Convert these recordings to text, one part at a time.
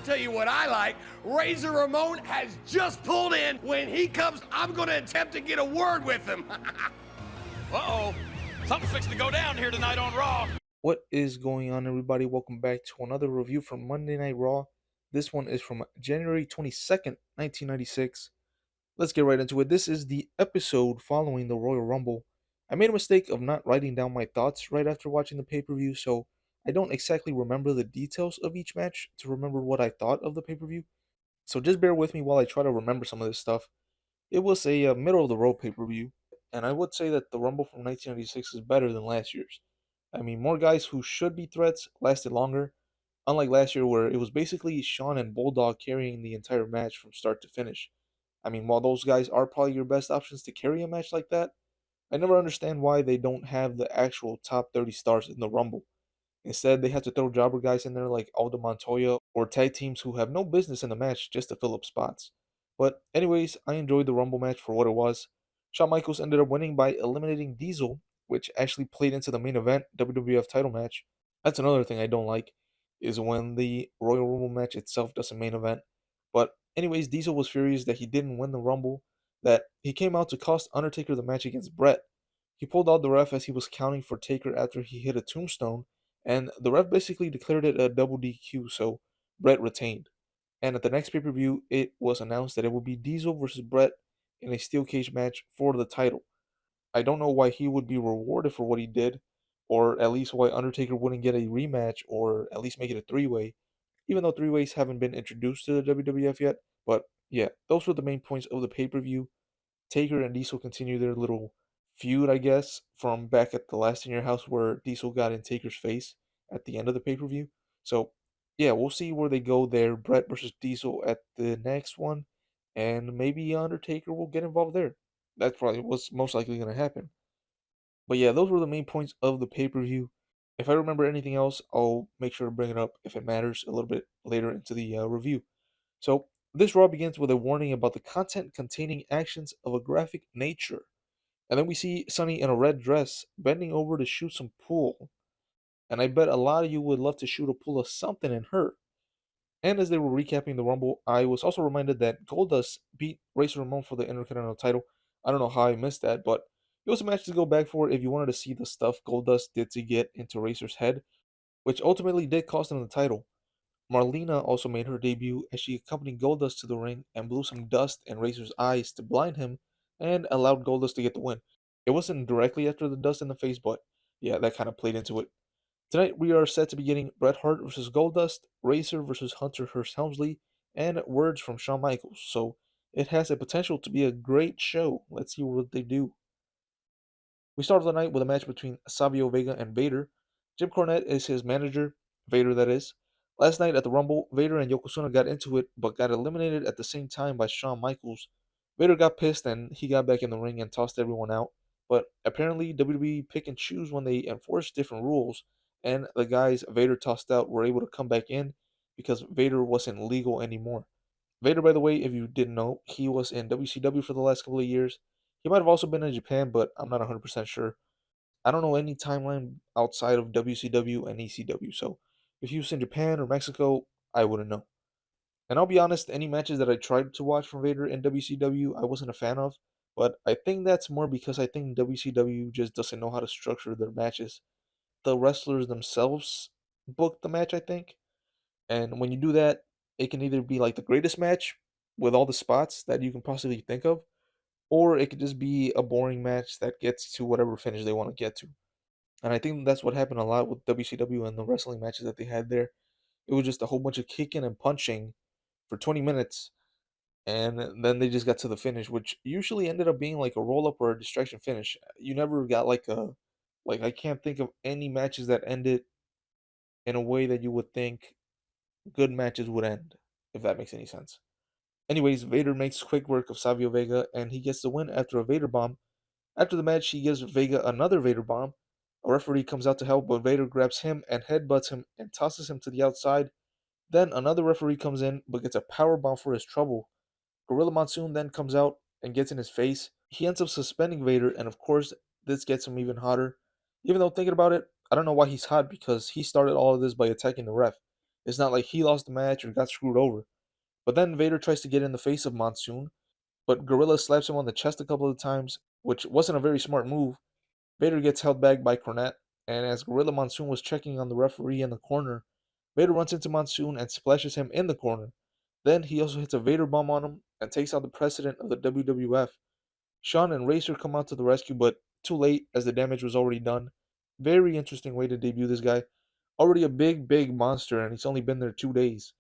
tell you what I like. Razor Ramon has just pulled in. When he comes, I'm going to attempt to get a word with him. Uh-oh. Something's fixing to go down here tonight on Raw. What is going on, everybody? Welcome back to another review from Monday Night Raw. This one is from January 22nd, 1996. Let's get right into it. This is the episode following the Royal Rumble. I made a mistake of not writing down my thoughts right after watching the pay-per-view, so I don't exactly remember the details of each match to remember what I thought of the pay-per-view. So just bear with me while I try to remember some of this stuff. It was a middle-of-the-road pay-per-view, and I would say that the Rumble from 1996 is better than last year's. I mean, more guys who should be threats lasted longer, unlike last year where it was basically Shawn and Bulldog carrying the entire match from start to finish. I mean, while those guys are probably your best options to carry a match like that, I never understand why they don't have the actual top 30 stars in the Rumble. Instead, they have to throw jobber guys in there like Aldo Montoya or tag teams who have no business in the match just to fill up spots. But anyways, I enjoyed the Rumble match for what it was. Shawn Michaels ended up winning by eliminating Diesel, which actually played into the main event WWF title match. That's another thing I don't like, is when the Royal Rumble match itself doesn't main event. But anyways, Diesel was furious that he didn't win the Rumble, that he came out to cost Undertaker the match against Bret. He pulled out the ref as he was counting for Taker after he hit a tombstone, and the ref basically declared it a double DQ, so Bret retained. And at the next pay-per-view, it was announced that it would be Diesel versus Bret in a steel cage match for the title. I don't know why he would be rewarded for what he did, or at least why Undertaker wouldn't get a rematch, or at least make it a three-way, even though three-ways haven't been introduced to the WWF yet. But yeah, those were the main points of the pay-per-view. Taker and Diesel continue their little feud, I guess, from back at the last in your house where Diesel got in Taker's face at the end of the pay per view. So, yeah, we'll see where they go there. Bret versus Diesel at the next one, and maybe Undertaker will get involved there. That's probably what's most likely going to happen. But yeah, those were the main points of the pay per view. If I remember anything else, I'll make sure to bring it up if it matters a little bit later into the review. So, this Raw begins with a warning about the content containing actions of a graphic nature. And then we see Sunny in a red dress bending over to shoot some pool. And I bet a lot of you would love to shoot a pool of something in her. And as they were recapping the Rumble, I was also reminded that Goldust beat Razor Ramon for the Intercontinental title. I don't know how I missed that, but it was a match to go back for if you wanted to see the stuff Goldust did to get into Razor's head, which ultimately did cost him the title. Marlena also made her debut as she accompanied Goldust to the ring and blew some dust in Razor's eyes to blind him and allowed Goldust to get the win. It wasn't directly after the dust in the face, but yeah, that kind of played into it. Tonight we are set to be getting Bret Hart versus Goldust, Razor versus Hunter Hearst Helmsley, and words from Shawn Michaels. So it has a potential to be a great show. Let's see what they do. We start the night with a match between Savio Vega and Vader. Jim Cornette is his manager, Vader that is. Last night at the Rumble, Vader and Yokozuna got into it, but got eliminated at the same time by Shawn Michaels. Vader got pissed and he got back in the ring and tossed everyone out. But apparently WWE pick and choose when they enforce different rules, and the guys Vader tossed out were able to come back in because Vader wasn't legal anymore. Vader, by the way, if you didn't know, he was in WCW for the last couple of years. He might have also been in Japan, but I'm not 100% sure. I don't know any timeline outside of WCW and ECW, so if he was in Japan or Mexico, I wouldn't know. And I'll be honest, any matches that I tried to watch from Vader in WCW, I wasn't a fan of, but I think that's more because I think WCW just doesn't know how to structure their matches. The wrestlers themselves book the match, I think, and when you do that, it can either be like the greatest match with all the spots that you can possibly think of, or it could just be a boring match that gets to whatever finish they want to get to. And I think that's what happened a lot with WCW and the wrestling matches that they had there. It was just a whole bunch of kicking and punching for 20 minutes, and then they just got to the finish, which usually ended up being like a roll up or a distraction finish. You never got like I can't think of any matches that ended in a way that you would think good matches would end, if that makes any sense. Anyways, Vader makes quick work of Savio Vega, and he gets the win after a Vader bomb. After the match, he gives Vega another Vader bomb. A referee comes out to help, but Vader grabs him and headbutts him and tosses him to the outside. Then another referee comes in, but gets a power bomb for his trouble. Gorilla Monsoon then comes out and gets in his face. He ends up suspending Vader, and of course, this gets him even hotter. Even though thinking about it, I don't know why he's hot because he started all of this by attacking the ref. It's not like he lost the match or got screwed over. But then Vader tries to get in the face of Monsoon, but Gorilla slaps him on the chest a couple of times, which wasn't a very smart move. Vader gets held back by Cornette, and as Gorilla Monsoon was checking on the referee in the corner, Vader runs into Monsoon and splashes him in the corner. Then he also hits a Vader bomb on him and takes out the president of the WWF. Shawn and Racer come out to the rescue, but too late as the damage was already done. Very interesting way to debut this guy. Already a big, big monster, and he's only been there 2 days.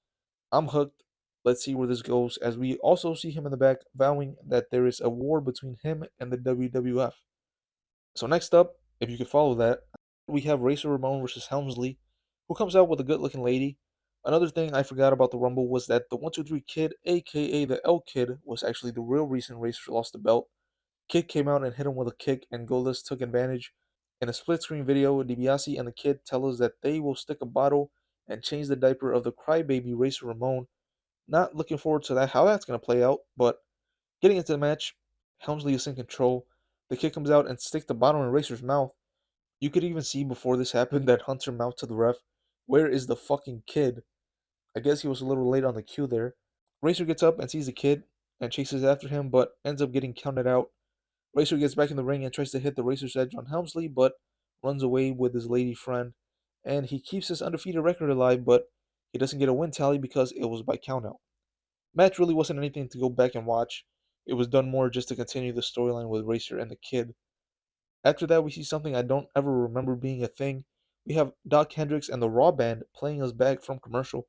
I'm hooked. Let's see where this goes, as we also see him in the back vowing that there is a war between him and the WWF. So next up, if you could follow that, we have Racer Ramon versus Helmsley, who comes out with a good-looking lady. Another thing I forgot about the Rumble was that the 123 Kid, aka the L Kid, was actually the real reason Racer lost the belt. Kid came out and hit him with a kick, and Goldust took advantage. In a split-screen video, DiBiase and the Kid tell us that they will stick a bottle and change the diaper of the crybaby Racer Ramon. Not looking forward to that, how that's going to play out, but getting into the match, Helmsley is in control. The Kid comes out and sticks the bottle in Racer's mouth. You could even see before this happened that Hunter mouthed to the ref, "Where is the fucking Kid?" I guess he was a little late on the cue there. Racer gets up and sees the Kid and chases after him, but ends up getting counted out. Racer gets back in the ring and tries to hit the Racer's Edge on Helmsley, but runs away with his lady friend. And he keeps his undefeated record alive, but he doesn't get a win tally because it was by countout. Match really wasn't anything to go back and watch. It was done more just to continue the storyline with Racer and the Kid. After that, we see something I don't ever remember being a thing. We have Doc Hendricks and the Raw Band playing us back from commercial.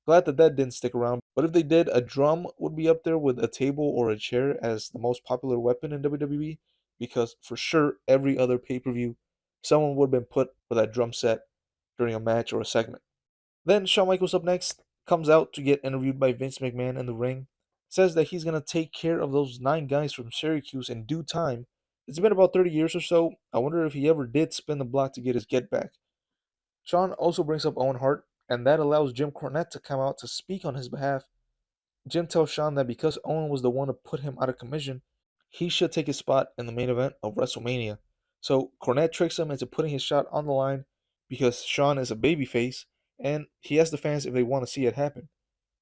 Glad that that didn't stick around, but if they did, a drum would be up there with a table or a chair as the most popular weapon in WWE, because for sure, every other pay per view, someone would have been put for that drum set during a match or a segment. Then Shawn Michaels up next, comes out to get interviewed by Vince McMahon in the ring, says that he's going to take care of those 9 guys from Syracuse in due time. It's been about 30 years or so. I wonder if he ever did spin the block to get his get back. Shawn also brings up Owen Hart, and that allows Jim Cornette to come out to speak on his behalf. Jim tells Shawn that because Owen was the one to put him out of commission, he should take his spot in the main event of WrestleMania. So Cornette tricks him into putting his shot on the line because Shawn is a babyface, and he asks the fans if they want to see it happen.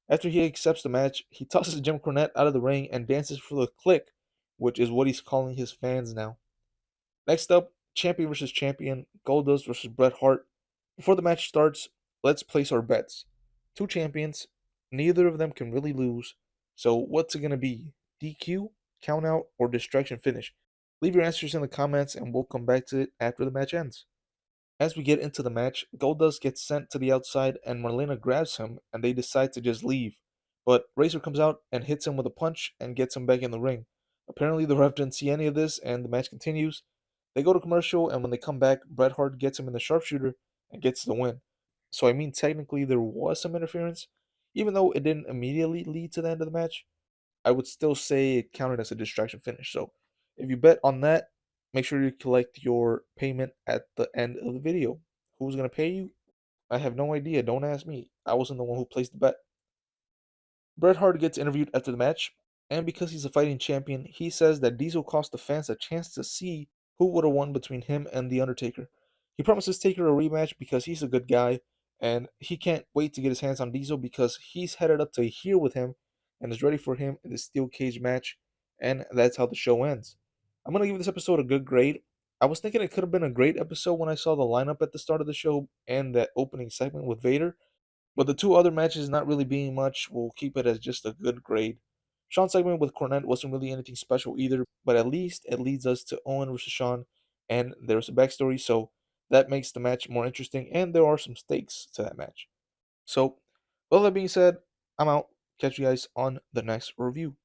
After he accepts the match, he tosses Jim Cornette out of the ring and dances for the click, which is what he's calling his fans now. Next up, champion versus champion, Goldust versus Bret Hart. Before the match starts, let's place our bets. 2 champions, neither of them can really lose. So what's it gonna be? DQ, countout, or distraction finish? Leave your answers in the comments and we'll come back to it after the match ends. As we get into the match, Goldust gets sent to the outside and Marlena grabs him and they decide to just leave. But Razor comes out and hits him with a punch and gets him back in the ring. Apparently the ref didn't see any of this and the match continues. They go to commercial and when they come back, Bret Hart gets him in the sharpshooter and gets the win. So I mean technically there was some interference, even though it didn't immediately lead to the end of the match. I would still say it counted as a distraction finish. So if you bet on that, make sure you collect your payment at the end of the video. Who's going to pay you? I have no idea. Don't ask me. I wasn't the one who placed the bet. Bret Hart gets interviewed after the match, and because he's a fighting champion, he says that Diesel cost the fans a chance to see who would have won between him and The Undertaker. He promises Taker a rematch because he's a good guy, and he can't wait to get his hands on Diesel because he's headed up to here with him and is ready for him in the steel cage match, and that's how the show ends. I'm going to give this episode a good grade. I was thinking it could have been a great episode when I saw the lineup at the start of the show and that opening segment with Vader, but the 2 other matches not really being much, we'll keep it as just a good grade. Shawn's segment with Cornette wasn't really anything special either, but at least it leads us to Owen versus Shawn, and there's a backstory, so that makes the match more interesting, and there are some stakes to that match. So, with all that being said, I'm out. Catch you guys on the next review.